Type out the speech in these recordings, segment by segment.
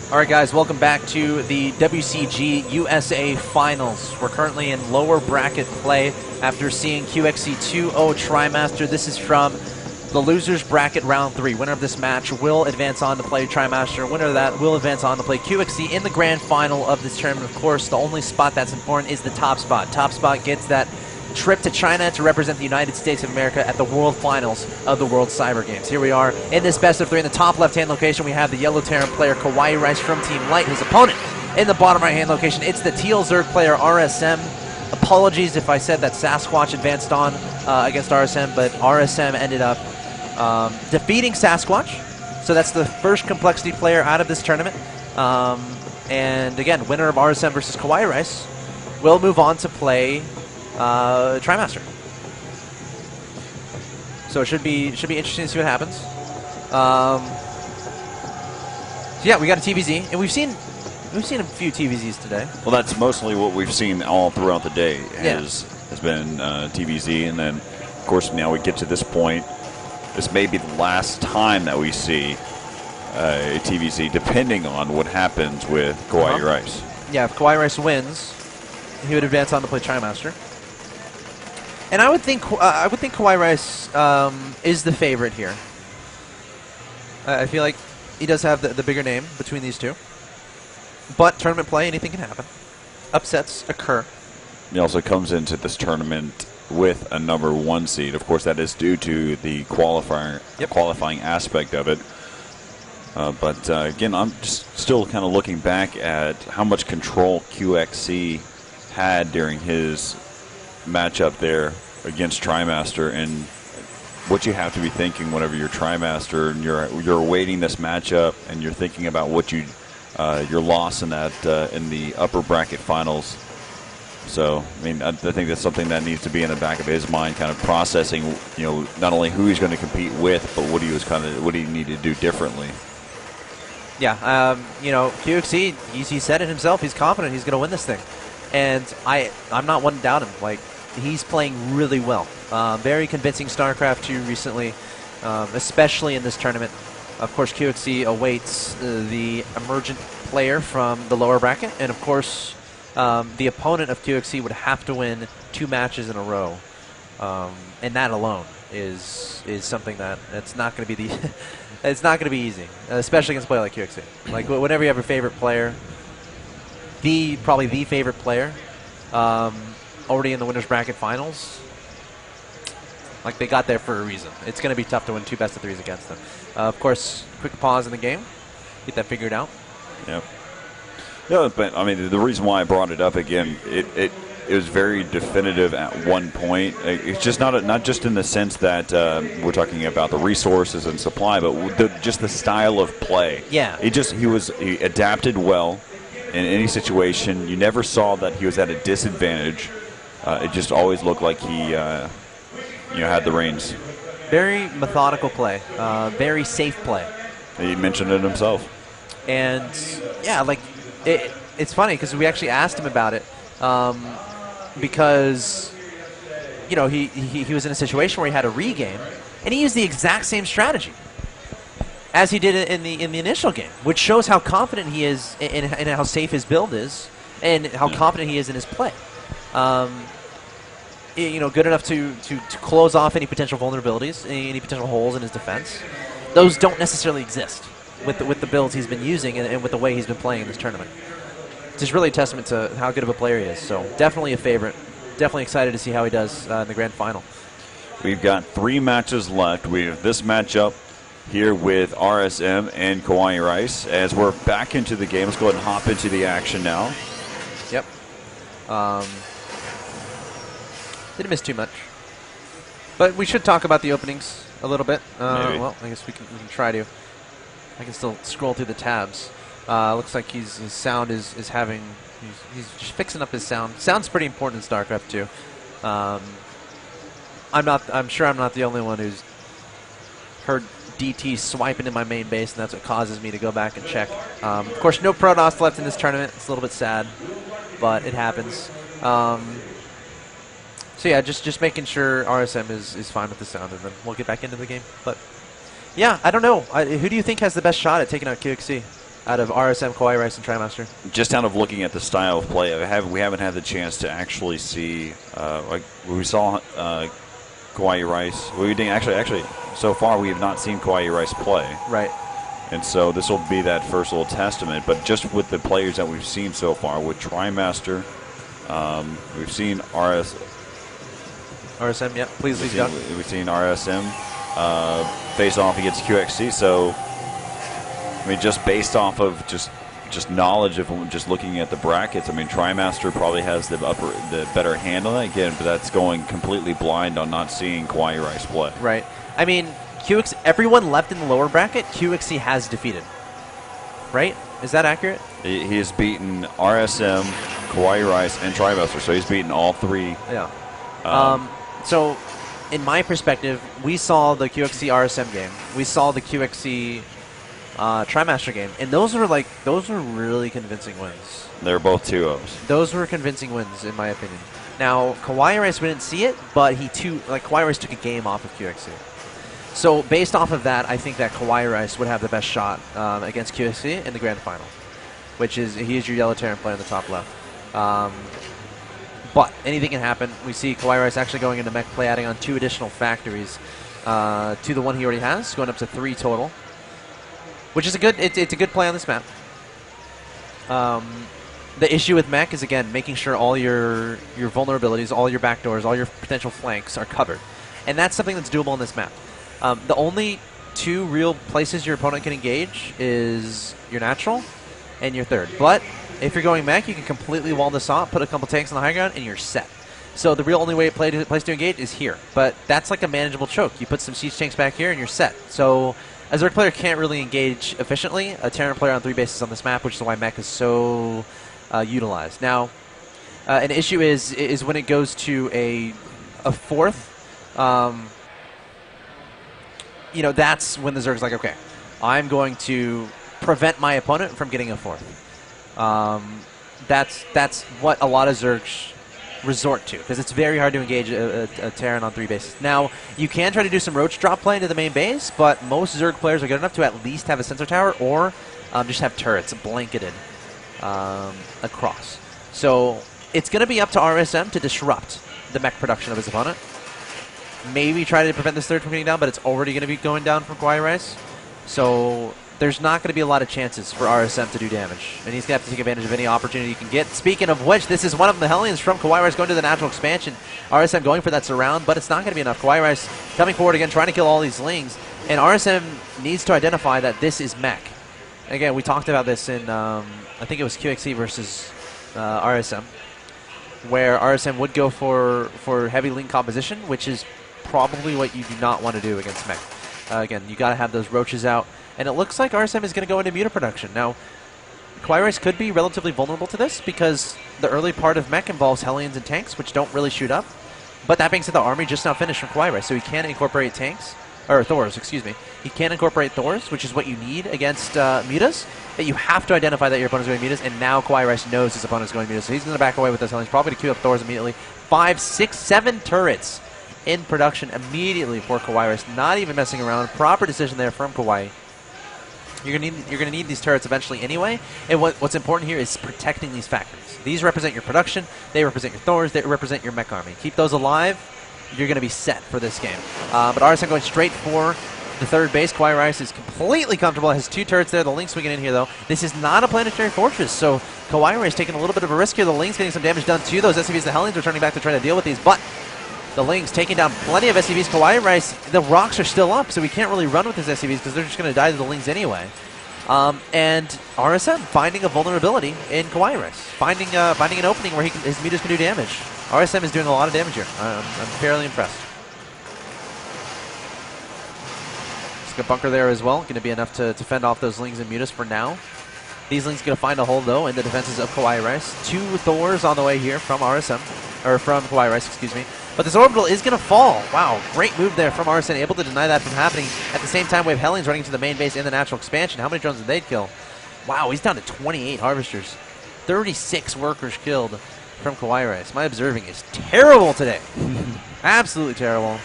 All right, guys, welcome back to the WCG USA Finals. We're currently in lower bracket play after seeing QXC 2-0 TriMaster. This is from the losers bracket round 3. Winner of this match will advance on to play TriMaster. Winner of that will advance on to play QXC in the grand final of this tournament. Of course, the only spot that's important is the top spot. Top spot gets that trip to China to represent the United States of America at the World Finals of the World Cyber Games. Here we are in this best of 3. In the top left-hand location, we have the yellow Terran player KawaiiRice from Team Light. His opponent in the bottom right-hand location, it's the teal Zerg player RSM. Apologies if I said that Sasquatch advanced on against RSM, but RSM ended up defeating Sasquatch. So that's the first complexity player out of this tournament. And again, winner of RSM versus KawaiiRice will move on to play TriMaster. So it should be interesting to see what happens. So yeah, we got a TVZ, and we've seen a few TVZs today. Well, that's mostly what we've seen all throughout the day. Has been TVZ, and then of course now we get to this point. This may be the last time that we see a TVZ, depending on what happens with KawaiiRice. Yeah, if KawaiiRice wins, he would advance on to play TriMaster. And I would think KawaiiRice is the favorite here. I feel like he does have the bigger name between these two. But tournament play, anything can happen. Upsets occur. He also comes into this tournament with a number 1 seed. Of course, that is due to the qualifying aspect of it. But again, I'm just still kind of looking back at how much control QXC had during his matchup there against TriMaster, and what you have to be thinking whenever you're TriMaster and you're awaiting this matchup, and you're thinking about what your loss in that in the upper bracket finals. So I mean, I think that's something that needs to be in the back of his mind, kind of processing, not only who he's going to compete with, but what he need to do differently. Yeah, QXC, he said it himself. He's confident he's going to win this thing, and I'm not one to doubt him. Like, he's playing really well. Very convincing StarCraft 2 recently, especially in this tournament. Of course, QXC awaits the emergent player from the lower bracket, and of course, the opponent of QXC would have to win 2 matches in a row, and that alone is something that's not going to be the it's not going to be easy, especially against a player like QXC. Like, whenever you have a favorite player, probably the favorite player, already in the winners bracket finals, like, they got there for a reason. It's going to be tough to win 2 best of 3s against them. Of course, quick pause in the game, get that figured out. Yep. Yeah, but I mean, the reason why I brought it up again, it was very definitive at one point. It's just not just in the sense that we're talking about the resources and supply, but just the style of play. Yeah. He adapted well in any situation. You never saw that he was at a disadvantage. It just always looked like he had the reins. Very methodical play, very safe play. He mentioned it himself. And yeah, like, it's funny because we actually asked him about it, because he was in a situation where he had a regame, and he used the exact same strategy as he did in the initial game, which shows how confident he is in how safe his build is, and how confident he is in his play. Good enough to close off any potential vulnerabilities, any potential holes in his defense. Those don't necessarily exist with the builds he's been using and with the way he's been playing in this tournament. It's just really a testament to how good of a player he is. So definitely a favorite. Definitely excited to see how he does in the grand final. We've got 3 matches left. We have this matchup here with RSM and KawaiiRice. As we're back into the game, let's go ahead and hop into the action now. Yep. Didn't miss too much. But we should talk about the openings a little bit. Well, I guess we can try to. I can still scroll through the tabs. Looks like his sound is having. He's just fixing up his sound. Sound's pretty important in StarCraft 2. I'm sure I'm not the only one who's heard DT swiping in my main base, and that's what causes me to go back and check. Of course, no Protoss left in this tournament. It's a little bit sad, but it happens. So yeah, just making sure RSM is fine with the sound, and then we'll get back into the game. But yeah, I don't know. Who do you think has the best shot at taking out QXC? out of RSM, KawaiiRice, and TriMaster? Just out of looking at the style of play, we haven't had the chance to actually see, like we saw KawaiiRice. We didn't actually, so far we have not seen KawaiiRice play. Right. And so this will be that first little testament. But just with the players that we've seen so far, with TriMaster, we've seen RSM, yep. Please, go. We've seen RSM face off against QXC. So, I mean, just based off of just knowledge of just looking at the brackets, I mean, TriMaster probably has the better hand on it again, but that's going completely blind on not seeing KawaiiRice play. Right. I mean, everyone left in the lower bracket, QXC has defeated. Right? Is that accurate? He has beaten RSM, KawaiiRice, and TriMaster, so he's beaten all three. Yeah. So, in my perspective, we saw the QXC RSM game. We saw the QXC TriMaster game, and those were really convincing wins. They were both 2-0s. Those were convincing wins, in my opinion. Now, KawaiiRice, we didn't see it, but KawaiiRice took a game off of QXC. So, based off of that, I think that KawaiiRice would have the best shot against QXC in the grand final, he is your yellow Terran player in the top left. But anything can happen. We see KawaiiRice actually going into mech play, adding on 2 additional factories to the one he already has, going up to 3 total, which is it's a good play on this map. The issue with mech is, again, making sure all your vulnerabilities, all your backdoors, all your potential flanks are covered. And that's something that's doable on this map. The only 2 real places your opponent can engage is your natural and your third. But if you're going mech, you can completely wall this off, put a couple tanks on the high ground, and you're set. So the real only place to engage is here. But that's like a manageable choke. You put some siege tanks back here, and you're set. So a Zerg player can't really engage efficiently a Terran player on 3 bases on this map, which is why mech is so utilized. Now, an issue is when it goes to a 4th. That's when the Zerg's like, okay, I'm going to prevent my opponent from getting a 4th. That's what a lot of Zergs resort to, because it's very hard to engage a Terran on 3 bases. Now, you can try to do some roach drop play into the main base, but most Zerg players are good enough to at least have a sensor tower or just have turrets blanketed across. So it's going to be up to RSM to disrupt the mech production of his opponent. Maybe try to prevent this third from getting down, but it's already going to be going down from KawaiiRice. So there's not going to be a lot of chances for RSM to do damage, and he's going to have to take advantage of any opportunity he can get. Speaking of which, this is one of the Hellions from KawaiiRice going to the natural expansion. RSM going for that surround, but it's not going to be enough. KawaiiRice coming forward again, trying to kill all these Lings, and RSM needs to identify that this is mech. Again, we talked about this in, I think it was QXC versus RSM, where RSM would go for heavy Ling composition, which is probably what you do not want to do against mech. Again, you got to have those roaches out. And it looks like RSM is going to go into muta production. Now, KawaiiRice could be relatively vulnerable to this because the early part of mech involves Hellions and tanks, which don't really shoot up. But that being said, the army just now finished from KawaiiRice, so he can incorporate tanks, or Thors, excuse me. He can incorporate Thors, which is what you need against mutas. But you have to identify that your opponent's going mutas, and now KawaiiRice knows his opponent's going mutas. So he's going to back away with those Hellions, probably to queue up Thors immediately. 5, 6, 7 turrets in production immediately for KawaiiRice, not even messing around. Proper decision there from Kawhi. You're gonna need these turrets eventually anyway, and what's important here is protecting these factories. These represent your production, they represent your Thors, they represent your mech army. Keep those alive, you're gonna be set for this game. But RSM going straight for the third base. KawaiiRice is completely comfortable, has 2 turrets there, the Link swinging in here though. This is not a planetary fortress, so KawaiiRice taking a little bit of a risk here. The Link's getting some damage done to those SCVs. The Hellions returning back to try to deal with these, but the Lings taking down plenty of SCVs. KawaiiRice, the rocks are still up, so we can't really run with his SCVs because they're just going to die to the Lings anyway. And RSM finding a vulnerability in KawaiiRice, finding an opening where his mutas can do damage. RSM is doing a lot of damage here. I'm fairly impressed. Just got bunker there as well. Going to be enough to fend off those Lings and mutas for now. These Lings going to find a hole though in the defenses of KawaiiRice. 2 Thors on the way here from RSM, or from KawaiiRice, excuse me. But this orbital is going to fall. Wow, great move there from RSM, able to deny that from happening. At the same time, we have Hellions running to the main base in the natural expansion. How many drones did they kill? Wow, he's down to 28 harvesters. 36 workers killed from KawaiiRice. My observing is terrible today. Absolutely terrible.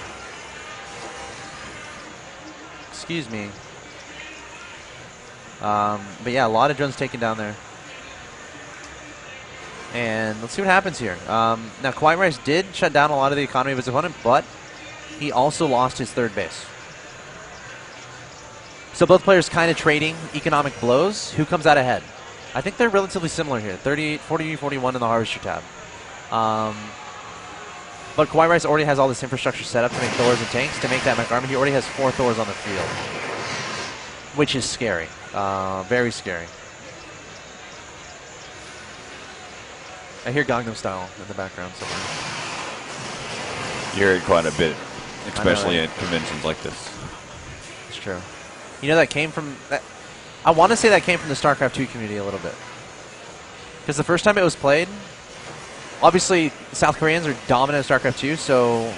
Excuse me. But yeah, a lot of drones taken down there. And let's see what happens here. Now, KawaiiRice did shut down a lot of the economy of his opponent, but he also lost his third base. So both players kind of trading economic blows. Who comes out ahead? I think they're relatively similar here. 38, 40, 41 in the Harvester tab. But KawaiiRice already has all this infrastructure set up to make Thors and tanks. To make that mech army, he already has 4 Thors on the field, which is scary. Very scary. I hear Gangnam Style in the background somewhere. You hear it quite a bit, especially at conventions like this. It's true. You know, that came from... I want to say that came from the StarCraft 2 community a little bit. Because the first time it was played, obviously South Koreans are dominant at StarCraft 2, so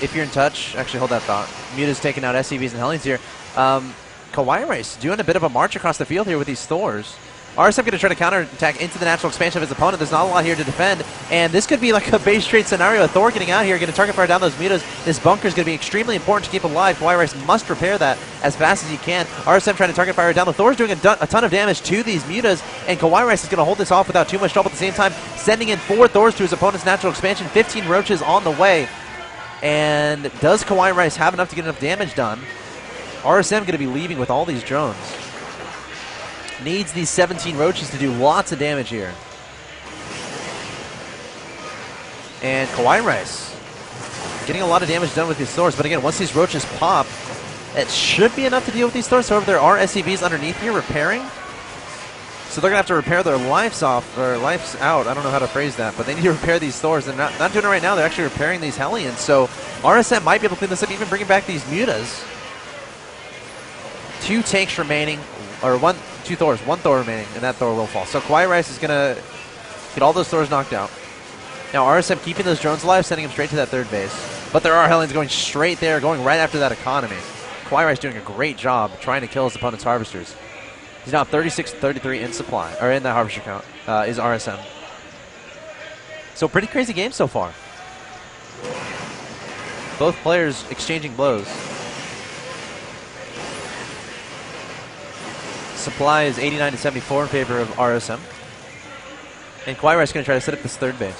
if you're in touch... Actually, hold that thought. Muta's taking out SCVs and Hellions here. KawaiiRice doing a bit of a march across the field here with these Thors. RSM going to try to counterattack into the natural expansion of his opponent. There's not a lot here to defend, and this could be like a base trade scenario. A Thor getting out here, going to target fire down those mutas. This bunker is going to be extremely important to keep alive. KawaiiRice must repair that as fast as he can. RSM trying to target fire down. The Thor's doing a ton of damage to these mutas, and KawaiiRice is going to hold this off without too much trouble at the same time, sending in 4 Thors to his opponent's natural expansion. 15 roaches on the way. And does KawaiiRice have enough to get enough damage done? RSM going to be leaving with all these drones. Needs these 17 roaches to do lots of damage here. And KawaiiRice getting a lot of damage done with these Thors, but again, once these roaches pop, it should be enough to deal with these Thors. However, there are SCVs underneath here repairing, so they're going to have to repair their lives off, or lives out. I don't know how to phrase that, but they need to repair these Thors. They're not doing it right now. They're actually repairing these Hellions, so RSM might be able to clean this up, even bringing back these mutas. 2 tanks remaining, or 2 Thors, 1 Thor remaining, and that Thor will fall. So KawaiiRice is going to get all those Thors knocked out. Now RSM keeping those drones alive, sending them straight to that third base. But there are Hellions going straight there, going right after that economy. KawaiiRice doing a great job trying to kill his opponent's Harvesters. He's now 36-33 in supply, or in that Harvester count, is RSM. So pretty crazy game so far. Both players exchanging blows. Supply is 89-74 in favor of RSM. And KawaiiRice is going to try to set up this third base.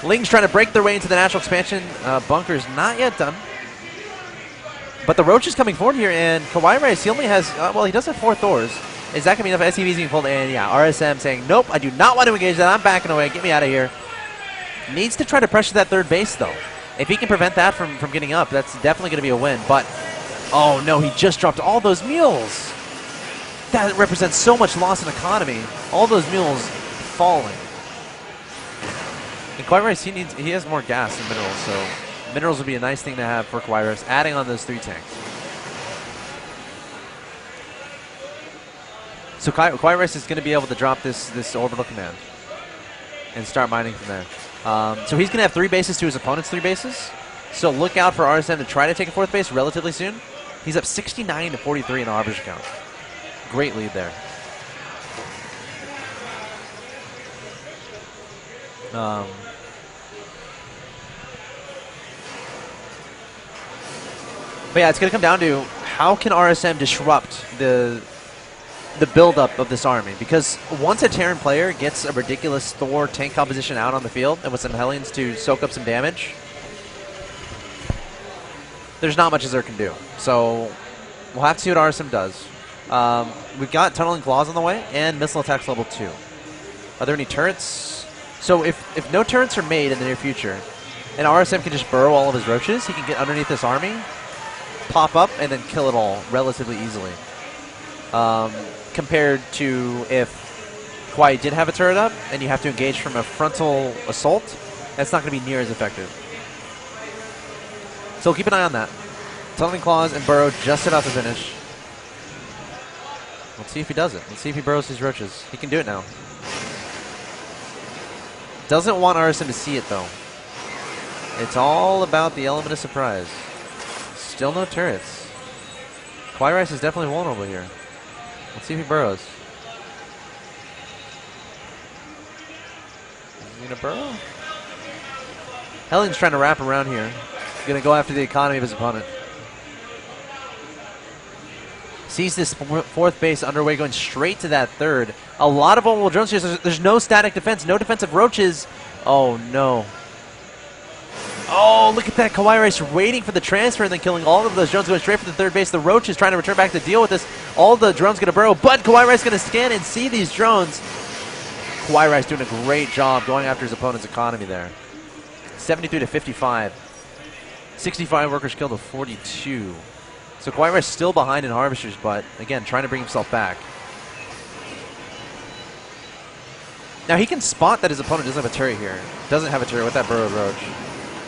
Ling's trying to break their way into the natural expansion. Bunker's not yet done. But the Roach is coming forward here, and KawaiiRice, he only has, well, he does have 4 Thors. Is that going to be enough SCVs being pulled? And yeah, RSM saying, nope, I do not want to engage that. I'm backing away. Get me out of here. Needs to try to pressure that third base, though. If he can prevent that from getting up, that's definitely going to be a win. But, oh no, he just dropped all those mules. That represents so much loss in economy. All those mules falling. And KawaiiRice, he has more gas than minerals, so minerals would be a nice thing to have for KawaiiRice, adding on those 3 tanks. So KawaiiRice is going to be able to drop this orbital command and start mining from there. So he's going to have 3 bases to his opponent's 3 bases. So look out for RSM to try to take a 4th base relatively soon. He's up 69-43 in the Harvester count. Great lead there. But yeah, it's going to come down to how can RSM disrupt the build-up of this army, because once a Terran player gets a ridiculous Thor tank composition out on the field and with some Hellions to soak up some damage, there's not much Azure can do. So we'll have to see what RSM does. We've got Tunneling Claws on the way and Missile Attacks level 2. Are there any turrets? So if no turrets are made in the near future and RSM can just burrow all of his roaches, he can get underneath this army, pop up, and then kill it all relatively easily. Compared to if Kawhi did have a turret up and you have to engage from a frontal assault, that's not going to be near as effective. So keep an eye on that. Tunneling Claws and Burrow just about to finish. Let's see if he does it. Let's see if he burrows his roaches. He can do it now. Doesn't want RSM to see it, though. It's all about the element of surprise. Still no turrets. KawaiiRice is definitely vulnerable here. Let's see if he burrows. Is he going to burrow? Hellion's trying to wrap around here. He's going to go after the economy of his opponent. Sees this fourth base underway, going straight to that third. A lot of vulnerable drones here. So there's no static defense, no defensive roaches. Oh, no. Oh, look at that. KawaiiRice waiting for the transfer and then killing all of those drones, going straight for the third base. The roach is trying to return back to deal with this. All the drones going to burrow, but KawaiiRice going to scan and see these drones. KawaiiRice doing a great job going after his opponent's economy there. 73 to 55. 65 workers killed to 42. So KawaiiRice still behind in Harvesters, but again, trying to bring himself back. Now he can spot that his opponent doesn't have a turret here. Doesn't have a turret with that burrow roach.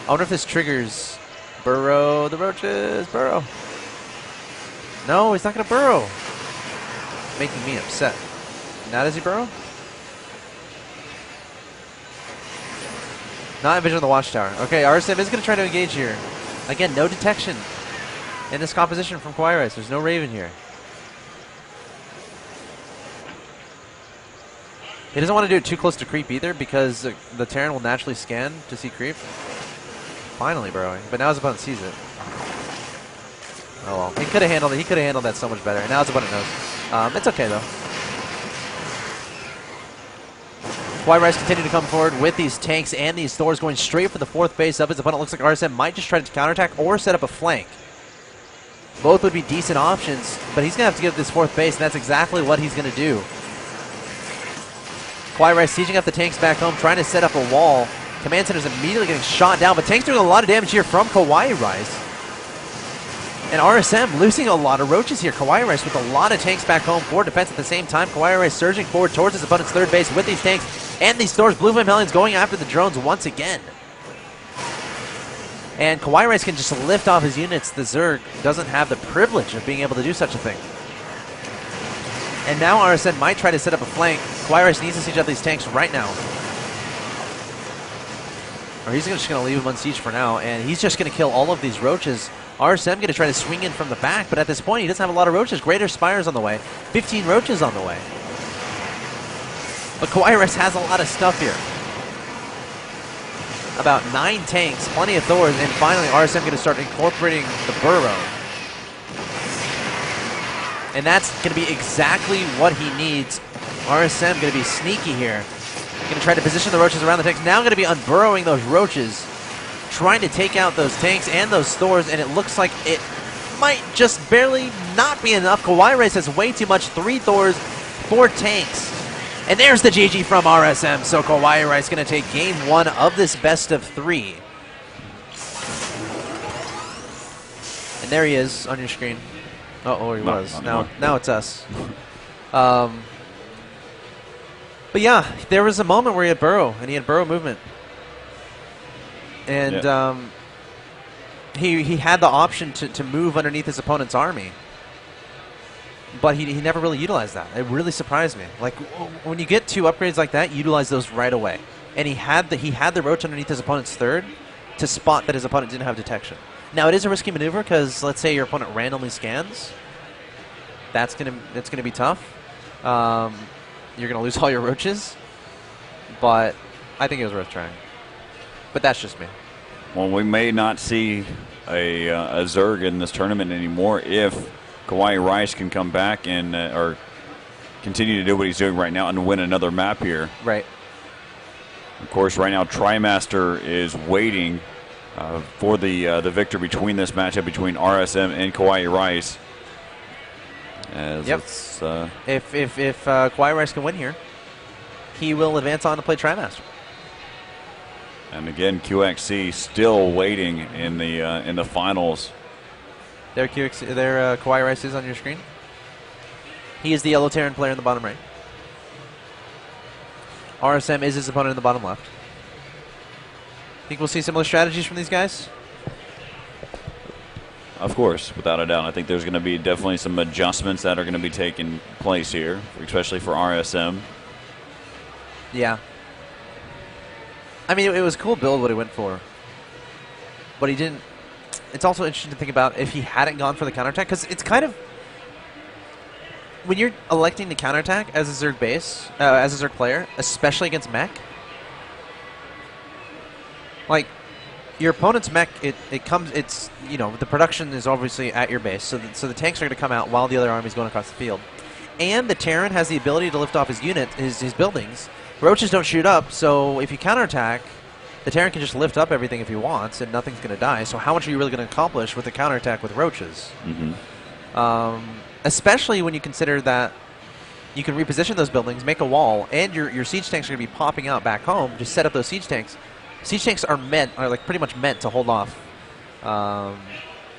I wonder if this triggers burrow the roaches. Burrow. No, he's not going to burrow. Making me upset. Now does he burrow? Not Vision of the Watchtower. Okay, RSM is going to try to engage here. Again, no detection in this composition from KawaiiRice. There's no Raven here. He doesn't want to do it too close to creep either because the Terran will naturally scan to see creep. Finally burrowing, but now his opponent sees it. Oh well, he could have handled it. He could have handled that so much better. And now his opponent knows. It's okay though. KawaiiRice continue to come forward with these tanks and these Thors going straight for the fourth base of his opponent. Looks like RSM might just try to counterattack or set up a flank. Both would be decent options, but he's going to have to get this fourth base, and that's exactly what he's going to do. KawaiiRice sieging up the tanks back home, trying to set up a wall. Command Center's immediately getting shot down, but tanks doing a lot of damage here from KawaiiRice. And RSM losing a lot of roaches here. KawaiiRice with a lot of tanks back home for defense at the same time. KawaiiRice surging forward towards his opponent's third base with these tanks and these Thors. Blue Flame Hellions going after the drones once again. And KawaiiRice can just lift off his units. The Zerg doesn't have the privilege of being able to do such a thing. And now RSM might try to set up a flank. KawaiiRice needs to siege up these tanks right now. Or he's just going to leave him unsieged for now, and he's just going to kill all of these roaches. RSM going to try to swing in from the back, but at this point he doesn't have a lot of roaches. Greater Spires on the way. 15 roaches on the way. But KawaiiRice has a lot of stuff here. About 9 tanks, plenty of Thors, and finally RSM going to start incorporating the burrow. And that's going to be exactly what he needs. RSM going to be sneaky here. Going to try to position the roaches around the tanks. Now going to be unburrowing those roaches. Trying to take out those tanks and those Thors, and it looks like it might just barely not be enough. KawaiiRice has way too much. 3 Thors, 4 tanks. And there's the GG from RSM. So KawaiiRice going to take game 1 of this best of 3. And there he is on your screen. Oh, he was. Now it's us. But yeah, there was a moment where he had burrow, and he had burrow movement. And yeah. He had the option to move underneath his opponent's army. But he never really utilized that. It really surprised me. Like, when you get 2 upgrades like that, utilize those right away. And he had the roach underneath his opponent's third to spot that his opponent didn't have detection. Now, it is a risky maneuver because, let's say your opponent randomly scans. That's gonna be tough. You're going to lose all your roaches. But I think it was worth trying. But that's just me. Well, we may not see a Zerg in this tournament anymore if KawaiiRice can come back and or continue to do what he's doing right now and win another map here. Right. Of course, right now Trimaster is waiting for the victor between this matchup between RSM and KawaiiRice. Yep. If KawaiiRice can win here, he will advance on to play Trimaster. And again, QXC still waiting in the finals. There, KawaiiRice is on your screen. He is the yellow Terran player in the bottom right. RSM is his opponent in the bottom left. Think we'll see similar strategies from these guys? Of course, without a doubt. I think there's going to be definitely some adjustments that are going to be taking place here, especially for RSM. Yeah. I mean, it was a cool build what he went for. But he didn't... It's also interesting to think about if he hadn't gone for the counterattack, because it's kind of... When you're electing to counterattack as a Zerg base, as a Zerg player, especially against mech, like, your opponent's mech, it's you know, the production is obviously at your base, so the tanks are going to come out while the other army's going across the field. And the Terran has the ability to lift off his unit, his buildings. Roaches don't shoot up, so if you counterattack, the Terran can just lift up everything if he wants, and nothing's going to die. So how much are you really going to accomplish with a counterattack with roaches? Especially when you consider that you can reposition those buildings, make a wall, and your siege tanks are going to be popping out back home. Just set up those siege tanks. Siege tanks are like pretty much meant to hold off,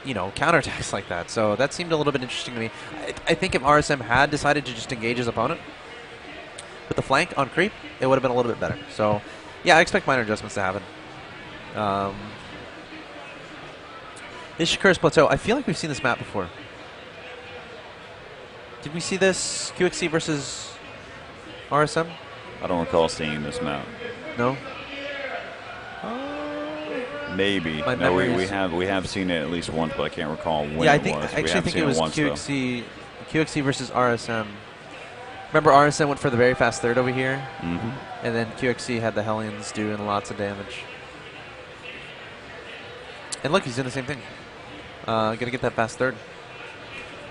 you know, counterattacks like that. So that seemed a little bit interesting to me. I think if RSM had decided to just engage his opponent with the flank on creep, it would have been a little bit better. So yeah, I expect minor adjustments to happen. This Shakura's Plateau. I feel like we've seen this map before. Did we see this QXC versus RSM? I don't recall seeing this map. No. Maybe. No, we have seen it at least once, but I can't recall when yeah, it was. I actually think it was QXC versus RSM. Remember RSM went for the very fast third over here? And then QXC had the Hellions doing lots of damage. And look, he's doing the same thing. Gonna get that fast third.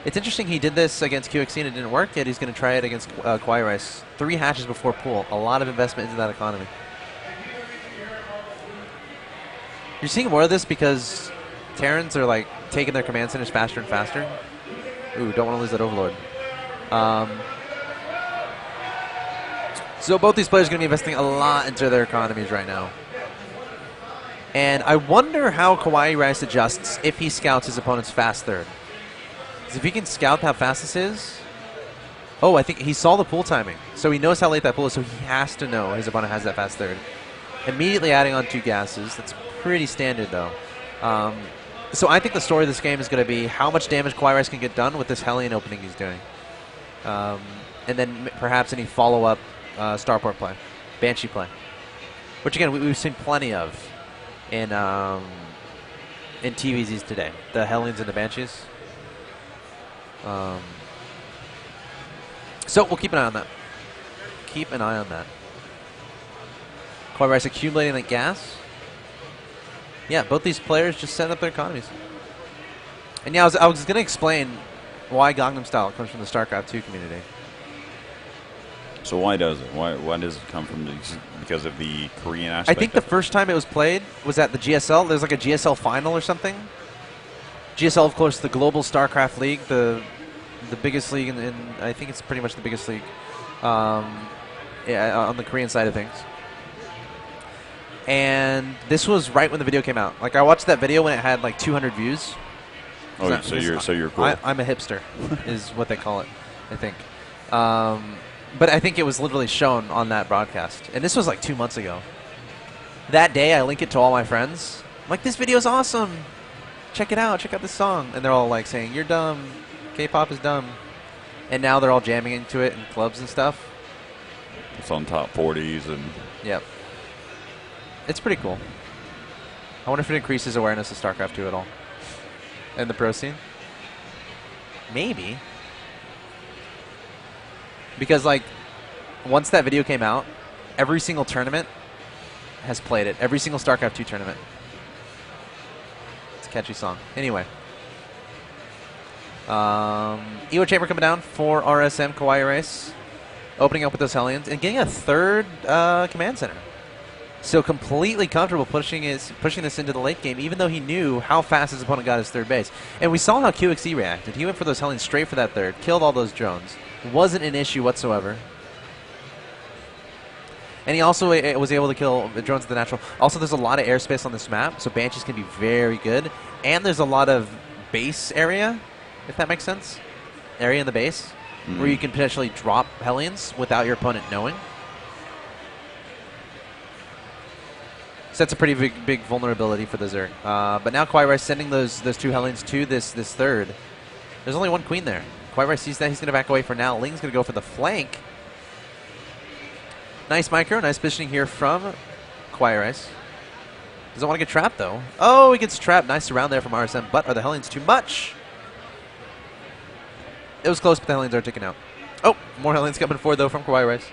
It's interesting he did this against QXC and it didn't work, yet he's going to try it against KawaiiRice. 3 hatches before pool. A lot of investment into that economy. You're seeing more of this because Terrans are like taking their command centers faster and faster. Ooh, don't want to lose that Overlord. So both these players are going to be investing a lot into their economies right now. And I wonder how KawaiiRice adjusts if he scouts his opponent's fast third. Because if he can scout how fast this is... Oh, I think he saw the pool timing. So he knows how late that pool is, so he has to know his opponent has that fast third. Immediately adding on 2 gases. That's pretty standard, though. So I think the story of this game is going to be how much damage KawaiiRice can get done with this Hellion opening he's doing. And then perhaps any follow-up Starport play. Banshee play. Which, again, we've seen plenty of in TVZs today. The Hellions and the Banshees. So we'll keep an eye on that. Keep an eye on that. KawaiiRice accumulating the gas. Yeah, both these players just set up their economies. And yeah, I was going to explain why Gangnam Style comes from the StarCraft 2 community. So why does it? Why does it come from because of the Korean aspect? I think the first time it was played was at the GSL. There's like a GSL final or something. GSL, of course, the global StarCraft league, the biggest league, and I think it's pretty much the biggest league yeah, on the Korean side of things. And this was right when the video came out. Like, I watched that video when it had like 200 views. Oh, so you're cool. I'm a hipster, is what they call it, I think. But I think it was literally shown on that broadcast. And this was like 2 months ago. That day, I link it to all my friends. I'm like, this video's awesome. Check it out. Check out this song. And they're all like saying, you're dumb. K-pop is dumb. And now they're all jamming into it in clubs and stuff. It's on top 40s and... Yep. It's pretty cool. I wonder if it increases awareness of StarCraft 2 at all. And the pro scene? Maybe. Because, like, once that video came out, every single tournament has played it. Every single StarCraft 2 tournament. It's a catchy song. Anyway. Evo Chamber coming down for RSM, KawaiiRice. Opening up with those Hellions. And getting a third command center. So completely comfortable pushing this into the late game, even though he knew how fast his opponent got his third base. And we saw how QXC reacted. He went for those Hellions straight for that third, killed all those drones. Wasn't an issue whatsoever. And he also was able to kill the drones at the natural. Also, there's a lot of airspace on this map, so Banshees can be very good. And there's a lot of base area, if that makes sense. Area in the base, where you can potentially drop Hellions without your opponent knowing. So that's a pretty big vulnerability for the Zerg. But now KawaiiRice sending those 2 Hellions to this third. There's only 1 queen there. KawaiiRice sees that. He's going to back away for now. Ling's going to go for the flank. Nice micro. Nice positioning here from KawaiiRice. Doesn't want to get trapped, though. Oh, he gets trapped. Nice surround there from RSM. But are the Hellions too much? It was close, but the Hellions are taken out. Oh, more Hellions coming forward, though, from KawaiiRice.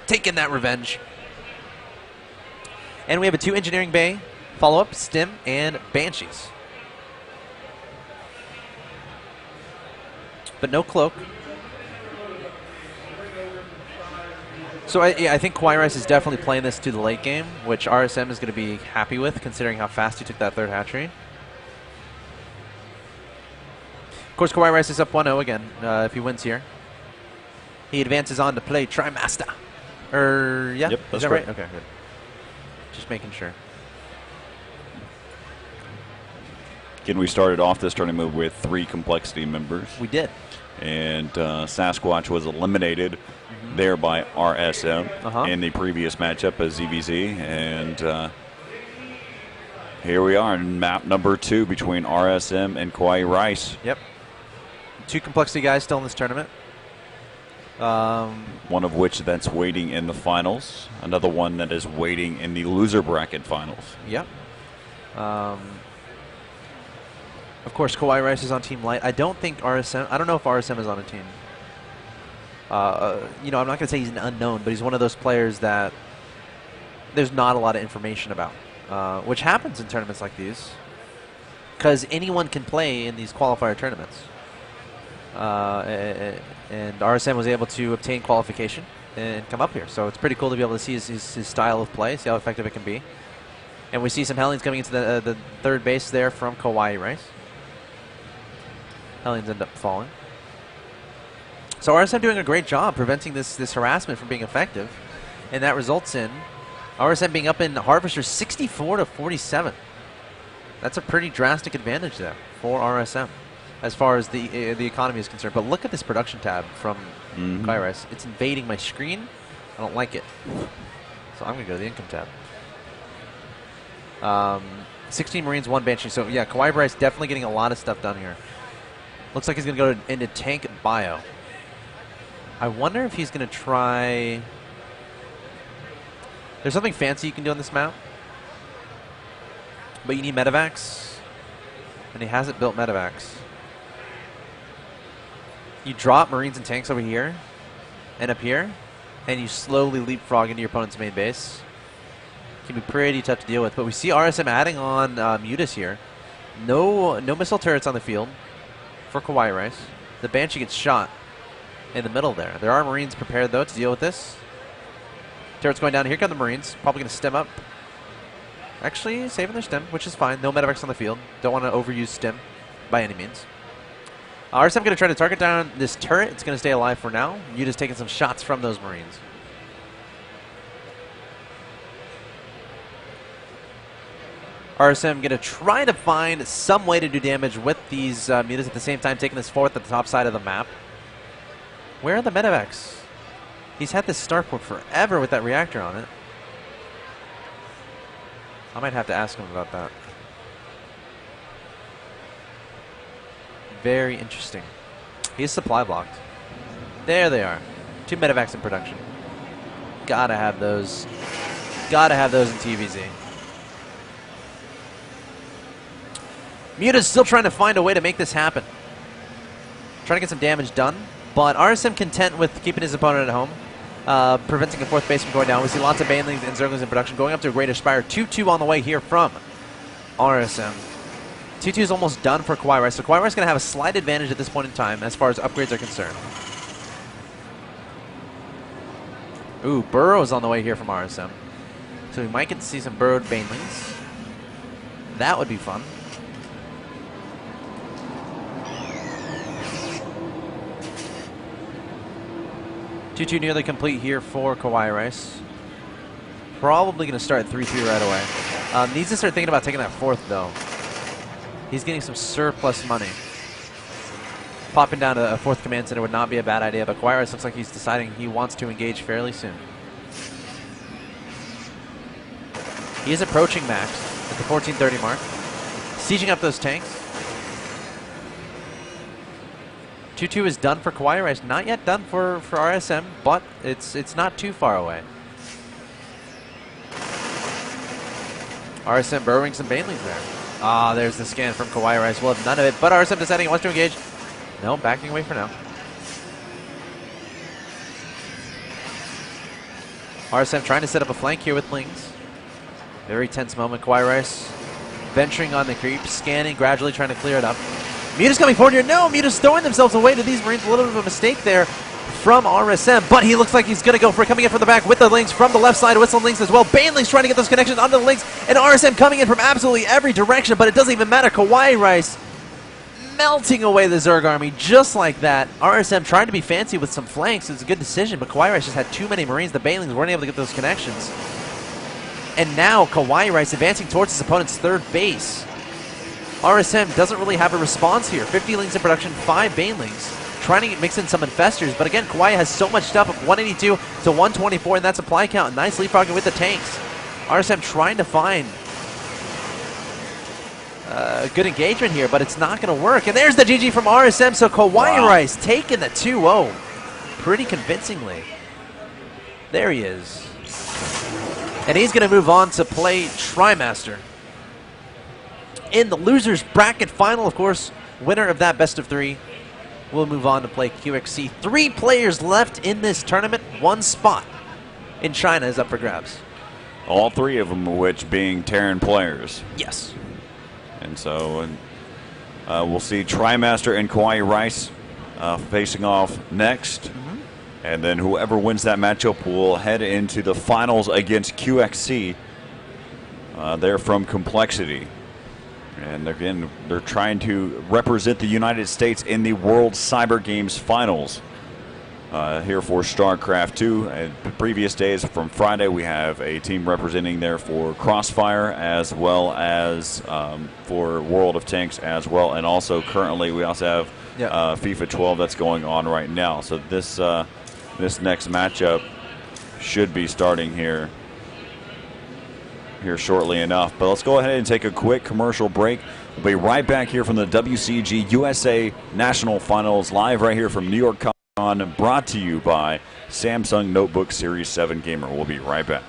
Taking that revenge. And we have a 2 engineering bay Follow-up, Stim, and Banshees. But no Cloak. So I think KawaiiRice is definitely playing this to the late game, which RSM is going to be happy with, considering how fast he took that third hatchery. Of course, KawaiiRice is up 1-0 again if he wins here. He advances on to play Trimaster. Yeah? Yep, is that right? Okay, good. Just making sure. Again, we started off this tournament with 3 complexity members. We did. And Sasquatch was eliminated there by RSM in the previous matchup as ZVZ. And here we are in map number 2 between RSM and KawaiiRice. Yep. 2 complexity guys still in this tournament. One of which that's waiting in the finals. Another one that is waiting in the loser bracket finals. Yep. Of course, KawaiiRice is on Team Light. I don't think RSM. I don't know if RSM is on a team. You know, I'm not going to say he's an unknown, but he's one of those players that there's not a lot of information about, which happens in tournaments like these, because anyone can play in these qualifier tournaments. And RSM was able to obtain qualification and come up here, so it's pretty cool to be able to see his style of play, see how effective it can be. And we see some Hellions coming into the third base there from KawaiiRice. Hellions end up falling. So RSM doing a great job preventing this harassment from being effective, and that results in RSM being up in Harvester 64-47. That's a pretty drastic advantage there for RSM as far as the economy is concerned. But look at this production tab from KawaiiRice. It's invading my screen. I don't like it. So I'm going to go to the income tab. 16 Marines, 1 Banshee. So yeah, KawaiiRice definitely getting a lot of stuff done here. Looks like he's going to go into tank bio. I wonder if he's going to try... There's something fancy you can do on this map, but you need medevacs, and he hasn't built medevacs. You drop Marines and tanks over here and up here, and you slowly leapfrog into your opponent's main base. Can be pretty tough to deal with, but we see RSM adding on Mutas here. No missile turrets on the field for KawaiiRice. The Banshee gets shot in the middle there. There are Marines prepared, though, to deal with this. Turrets going down. Here come the Marines. Probably going to stem up. Actually, saving their stem, which is fine. No medevacs on the field. Don't want to overuse stem by any means. RSM going to try to target down this turret. It's going to stay alive for now. Muta's taking some shots from those Marines. RSM going to try to find some way to do damage with these Mutas at the same time, taking this fourth at the top side of the map. Where are the medevacs? He's had this starport forever with that reactor on it. I might have to ask him about that. Very interesting. He's supply blocked. There they are. 2 medevacs in production. Gotta have those. Gotta have those in TVZ. Muta's still trying to find a way to make this happen. Trying to get some damage done, but RSM content with keeping his opponent at home, preventing a fourth base from going down. We see lots of Banelings and Zerglings in production, going up to a Great Aspire. 2-2 on the way here from RSM. 2-2 is almost done for KawaiiRice, so KawaiiRice is going to have a slight advantage at this point in time as far as upgrades are concerned. Ooh, Burrow's on the way here from RSM. So we might get to see some burrowed Banelings. That would be fun. Two nearly complete here for KawaiiRice. Probably going to start 3-3 right away. Needs to start thinking about taking that fourth, though. He's getting some surplus money. Popping down to a fourth command center would not be a bad idea, but KawaiiRice looks like he's deciding he wants to engage fairly soon. He is approaching max at the 1430 mark. Sieging up those tanks. 2-2 is done for KawaiiRice. Not yet done for RSM, but it's not too far away. RSM burrowing some Banelings there. Ah, there's the scan from KawaiiRice. We'll have none of it, but RSM deciding he wants to engage. No, backing away for now. RSM trying to set up a flank here with Lings. Very tense moment. KawaiiRice venturing on the creep, scanning, gradually trying to clear it up. Muta's coming forward here. No, Muta's throwing themselves away to these Marines. A little bit of a mistake there from RSM, but he looks like he's going to go for it. Coming in from the back with the links from the left side. Whistle links as well. Baneling's trying to get those connections onto the links, and RSM coming in from absolutely every direction, but it doesn't even matter. KawaiiRice melting away the Zerg army just like that. RSM trying to be fancy with some flanks. It's a good decision, but KawaiiRice just had too many Marines. The Banelings weren't able to get those connections. And now KawaiiRice advancing towards his opponent's third base. RSM doesn't really have a response here. 50 links in production, 5 Banelings. Trying to mix in some infestors, but again, Kawhi has so much stuff, 182 to 124, and that supply count. Nice leapfrogging with the tanks. RSM trying to find good engagement here, but it's not going to work. And there's the GG from RSM, so KawaiiRice taking the 2-0 pretty convincingly. There he is. And he's going to move on to play Trimaster in the losers bracket final. Of course, winner of that best of 3 will move on to play QXC. 3 players left in this tournament. 1 spot in China is up for grabs. All 3 of them, which being Terran players. Yes. And so we'll see Trimaster and KawaiiRice facing off next. And then whoever wins that matchup will head into the finals against QXC. They're from Complexity. And again, they're trying to represent the United States in the World Cyber Games Finals here for StarCraft 2. The previous days from Friday, we have a team representing there for Crossfire as well as for World of Tanks as well. And also currently we also have FIFA 12 that's going on right now. So this this next matchup should be starting here shortly enough. But let's go ahead and take a quick commercial break. We'll be right back here from the WCG USA National Finals, live right here from New York Con, brought to you by Samsung Notebook Series 7 Gamer. We'll be right back.